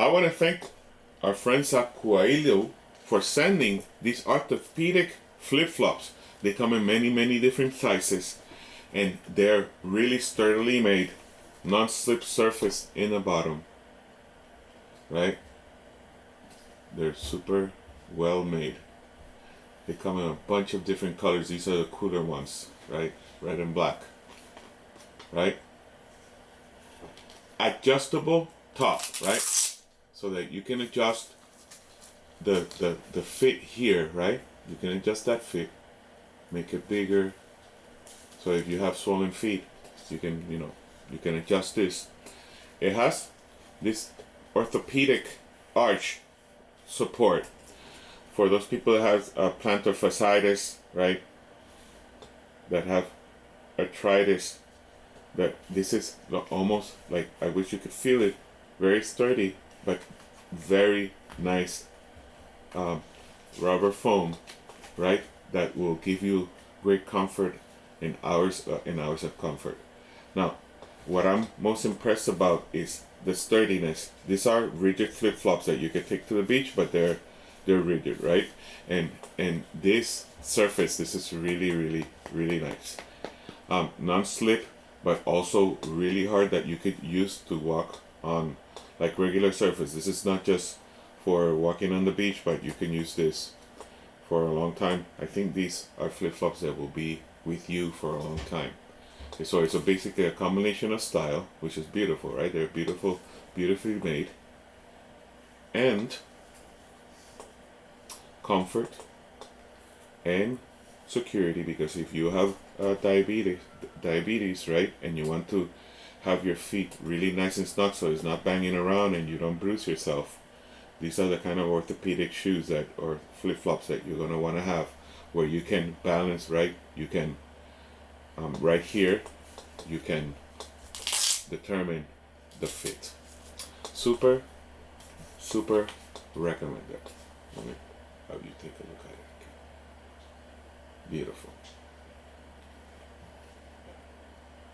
I want to thank our friends at KuaiLu for sending these orthopedic flip-flops. They come in many different sizes, and they're really sturdily made, non-slip surface in the bottom, right? They're super well made. They come in a bunch of different colors. These are the cooler ones, right? Red and black, right? Adjustable top, right? So that you can adjust the fit here, right? You can adjust that fit, make it bigger. So if you have swollen feet, you can, you can adjust this. It has this orthopedic arch support for those people that have plantar fasciitis, right? That have arthritis. That this is almost like, I wish you could feel it, very sturdy, but very nice rubber foam, right? That will give you great comfort in hours of comfort. Now, what I'm most impressed about is the sturdiness. These are rigid flip-flops that you can take to the beach, but they're rigid, right? And this surface, this is really nice. Non-slip, but also really hard, that you could use to walk on like regular surface. This is not just for walking on the beach, but you can use this for a long time. I think these are flip-flops that will be with you for a long time. Okay, so it's basically a combination of style, which is beautiful, right? They're beautifully made, and comfort and security, because if you have diabetes, right, and you want to have your feet really nice and snug so it's not banging around and you don't bruise yourself, these are the kind of orthopedic shoes that, or flip-flops, that you're going to want to have, where you can balance, right? You can right here you can determine the fit. Super recommended. Let me have you take a look at it. Beautiful.